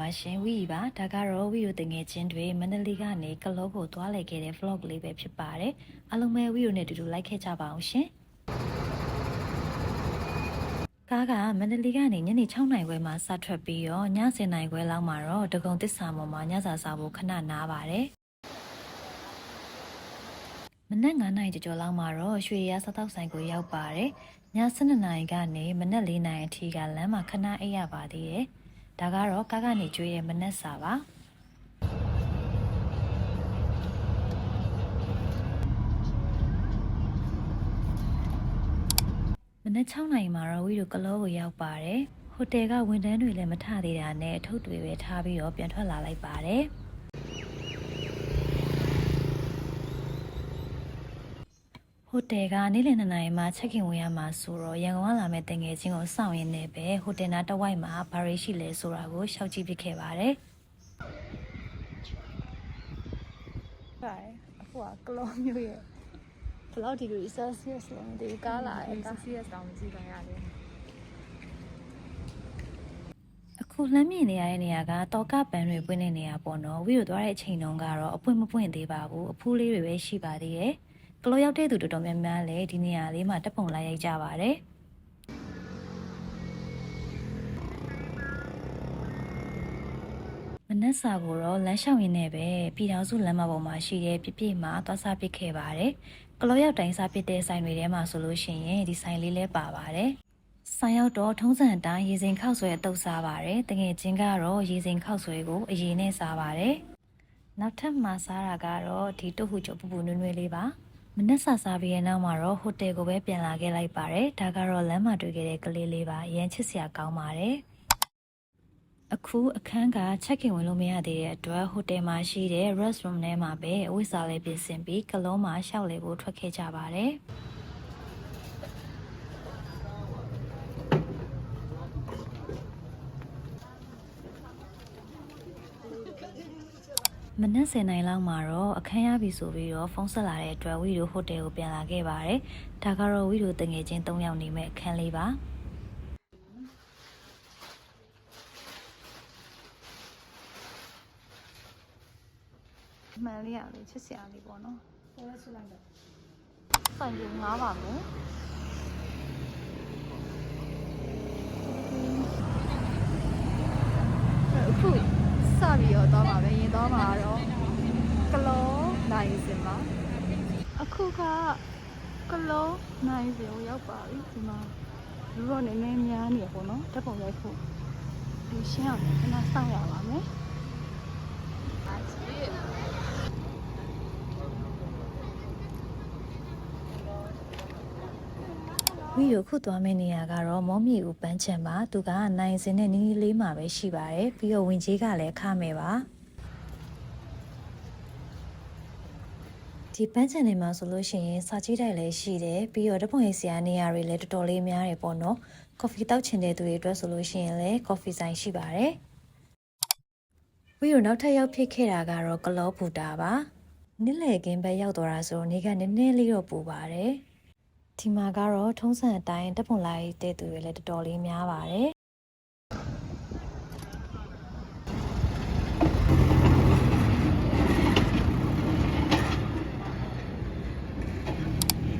ပါရှင်ဝီပါဒါကတော့ဝီတို့တငယ်ချင်းတွေမန္တလေးကနေကလောကိုသွားလည်ခဲ့တဲ့ vlog လေးပဲဖြစ်ပါတယ်အားလုံးပဲဝီတို့နဲ့အတူတူလိုက်ခဲ့ကြပါအောင်ရှင်ကားကမန္တလေးကနေညနေ6:00 နာရီခွဲမှာစထွက်ပြီးတော့ည10:00 နာရီခွဲလောက်မှာတော့ဒဂုံသစ္စာမော်မှာညစာစားဖို့ခဏနားပါတယ်မနက်9:00 နာရီကျော်လောက်မှာတော့ရွှေရစားတောက်ဆိုင်ကိုရောက်ပါတယ်ည12:00 နာရီကနေမနက်4:00 နာရီအထိကလမ်းမှာခဏအိပ်ရပါသေးတယ်ဒါကတော့ကားကနေကျွေးတဲ့မနက်စာပါမနက်6:00 နာရီမှာတော့ဝီတို့ကလောကိုရောက်ပါတယ်ဟိုတယ်ကဝန်ထမ်းတွေလည်းမထသေးတာနဲ့အထုပ်တွေပဲထားပြီးတော့ပြန်ထွက်လာလိုက်ပါတယ်ဟိုတယ်ကနေ့လယ် 2 နာရီမှာချက်ခင်ဝင်ရမှာဆိုတော့ရန်ကုန်ကလာမဲ့တငယ်ချင်းကိုစောင့်ရင်းနဲ့ပဲဟိုတယ်နားတစ်ဝိုက်မှာဘာတွေရှိလဲဆိုတာကိုရှောက်ကြည့်ပြခဲ့ပါတယ်။ဟုတ်အခုကကလောမျိုးရဲ့ဘယ်လောက်ဒီလို Celsius လို့မသိဘူးကားလာတယ် Celsius တောင်မကြည့်ပါရလေ။အခုလှမ်းမြင်နေရတဲ့နေရာကတောကပန်းတွေပွင့်တဲ့နေရာပေါ့နော်။ဝီတို့သွားတဲ့အချိန်တုန်းကတော့အပွင့်မပွင့်သေးပါဘူး။အဖူးလေးတွေပဲရှိပါသေးတယ်။ကလောရောက်တဲ့သူတော်တော်များများလည်းဒီနေရာလေးမှာတက်ပုံလိုက်ရိုက်ကြပါတယ်မနက်စာကိုတော့လမ်းလျှောက်ရင်းနဲ့ပဲပြည်တော်စုလမ်းမပေါ်မှာရှိတဲ့ပြပြမှာသွားစားပစ်ခဲ့ပါတယ်ကလောရောက်တိုင်းစားပစ်တဲ့ဆိုင်တွေထဲမှာဆိုလို့ရှိရင်ဒီဆိုင်လေးလည်းပါပါတယ်ဆိုင်ရောက်တော့ထုံးစံအတိုင်းရေစိမ်ခောက်ဆွဲအတုပ်စားပါတယ်တကယ်ချင်းကတော့ရေစိမ်ခောက်ဆွဲကိုအရင်နဲ့စားပါတယ်နောက်ထပ်မှာစားတာကတော့ဒီတုတ်ဟုကျော်ပူပူနွေ့နွေ့လေးပါမနက်စာစားပြီးတဲ့နောက်မှာတော့ဟိုတယ်ကိုပဲပြန်လာခဲ့လိုက်ပါတယ်ဒါကတော့လမ်းမှာတွေ့ခဲ့တဲ့ကလေးလေးပါရမ်းချစ်စရာကောင်းပါတယ်အခုအခန်းကချက်ခင်ဝင်လို့မရသေးတဲ့အတွက်ဟိုတယ်မှာရှိတဲ့ restroom ထဲမှာပဲအဝတ်စားလေးပြင်ဆင်ပြီးကလုံးမှာရှောက်လေဖို့ထွက်ခဲ့ကြပါတယ်မနက်10:00 နာရီလောက်မှာတော့အခန်းရပြီဆိုပြီးတော့ဖုန်းဆက်လာတဲ့အတွက်ဝီတို့ဟိုတယ်ကိုပြန်လာခဲ့ပါတယ်။ဒါကတော့ဝီတို့တငယ်ချင်း3 ယောက်နေမဲ့အခန်းလေးပါ။မှန်လေးရလေချစ်စရာလေးပေါ့နော်။ဆက်လက်ဆုလိုက်တော့ဆိုင်ကြီး9ပါမယ်။အခုစပြီးတော့မှာပဲရင်တော့မှာတော့ကလောနိုင်စင်ပါအခုကကလောနိုင်စင်ကိုရောက်ပါပြီဒီမှာလူတော့နည်းနည်းများနေပေါ့နော်တက်ပုံရိုက်ဖို့လူရှင်းအောင်ခဏစောင့်ရပါမယ်ဝီတို့ခုသွားမယ့်နေရာကတော့မောမြေဦးပန်းချံပါသူကနိုင်စင်နဲ့နီးနီးလေးမှာပဲရှိပါတယ်ပြီးတော့ဝင်ကြီးကလည်းခမယ်ပါဒီပန်းချံနေမှာဆိုလို့ရှိရင်စာကြည့်တိုက်လည်းရှိတယ်ပြီးတော့တပုံရိပ်စရာနေရာတွေလည်းတော်တော်လေးများတယ်ပေါ့နော်ကော်ဖီတောက်ချင်တဲ့သူတွေအတွက်ဆိုလို့ရှိရင်လည်းကော်ဖီဆိုင်ရှိပါတယ်ဝီတို့နောက်ထပ်ရောက်ဖြစ်ခဲ့တာကတော့ကလောဘူတာပါနေ့လည်ကင်းဘက်ရောက်သွားတာဆိုတော့နေကနည်းနည်းလေးတော့ပူပါတယ်ဒီမှာကတော့ထုံးစံအတိုင်းတက်ပုံလိုက်တဲ့သူတွေလည်းတော်တော်လေးများပါတယ်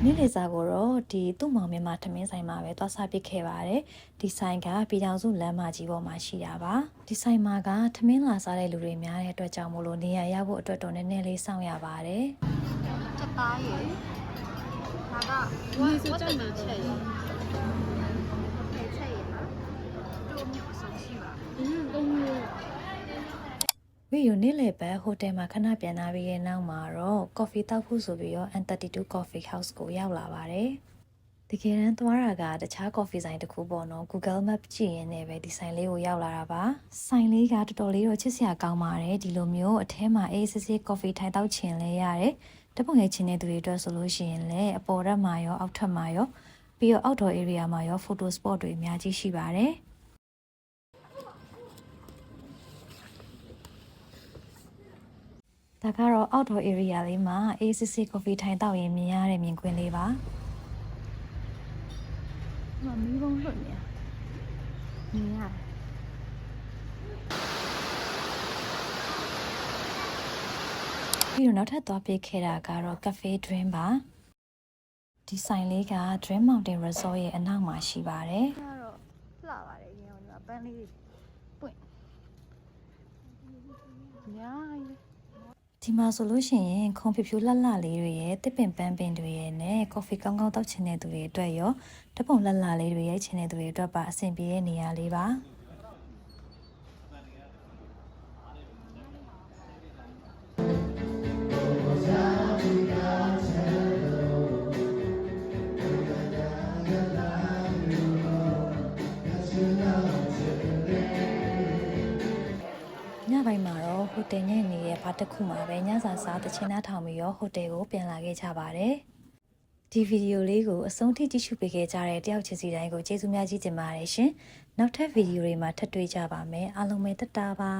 နေ့လည်စာကိုတော့ဒီသူ့မောင်မြန်မာထမင်းဆိုင်မှာပဲသွားစားပစ်ခဲ့ပါတယ်ဒီဆိုင်ကပြည်တော်စုလမ်းမကြီးပေါ်မှာရှိတာပါဒီဆိုင်မှာကထမင်းလာစားတဲ့လူတွေများတဲ့အတွက်ကြောင့်မို့လို့နေရာရဖို့အတွက်တော့နည်းနည်းလေးစောင့်ရပါတယ်ချက်သားရယ်ဒါကဝတ်တက်နေချက်ရယ်ချက်ရယ်နော်တို့မျိုးအဆုံးရှိပါတုံးမျိုးဝီယိုနေ့လည်ဘက်ဟိုတယ်မှာခဏပြန်လာပြီးရဲ့နောက်မှာတော့ကော်ဖီတောက်ဖို့ဆိုပြီးတော့ N32 Coffee House ကိုရောက်လာပါတယ်တကယ်တမ်းသွားတာကတခြားကော်ဖီဆိုင်တစ်ခုပေါ့နော် Google Map ကြည့်ရင်းနဲ့ပဲဒီဆိုင်လေးကိုရောက်လာတာပါဆိုင်လေးကတော်တော်လေးတော့ချစ်စရာကောင်းပါတယ်ဒီလိုမျိုးအထဲမှာအေးဆေးဆေးကော်ဖီထိုင်တောက်ချင်လဲရတယ်တပုံငယ်ချင်းတဲ့သူတွေအတွက်ဆိုလို့ရှိရင်လည်းအပေါ်ထပ်မှာရောအောက်ထပ်မှာရောပြီးတော့ outdoor area မှာရော photo spot တွေအများကြီးရှိပါတယ်ဒါကတော့ outdoor area လေးမှာ ACC coffee ထိုင်တောက်ရင်မြင်ရတဲ့မြင်ကွင်းလေးပါမီးဘုံလွတ်နေမြင်ရတယ် ပြီးတော့နောက်ထပ်သွားပြခဲ့တာကတော့ Cafe Dream ပါဒီဆိုင်လေးက Dream Mountain Resort ရဲ့အနောက်မှာရှိပါတယ် ကတော့လှပါတယ်ရင်အောင်ဒီမှာပန်းလေးပွင့်ညာကြီး ဒီမှာဆိုလို့ရှိရင်ခွန်ဖြူဖြူလှလှလေးတွေရဲ့တစ်ပင်ပန်းပင်တွေရဲ့နဲ့ coffee ကောင်းကောင်းတောက်ချင်တဲ့သူတွေအတွက်ရောတပုံလှလှလေးတွေရဲ့ချင်တဲ့သူတွေအတွက်ပါအဆင်ပြေတဲ့နေရာလေးပါညပိုင်းမှာတော့ဟိုတယ်ညနေရဲ့ဘာတစ်ခုမှပဲညစာစားတချင်းသားထောင်ပြီးရောဟိုတယ်ကိုပြန်လာခဲ့ကြပါတယ်ဒီဗီဒီယိုလေးကိုအဆုံးထိကြည့်ရှုပေးခဲ့ကြတဲ့တယောက်ချင်းစီတိုင်းကိုကျေးဇူးများကြီးတင်ပါတယ်ရှင်နောက်ထပ်ဗီဒီယိုတွေမှာထပ်တွေ့ကြပါမယ်အားလုံးပဲတတ်တာပါ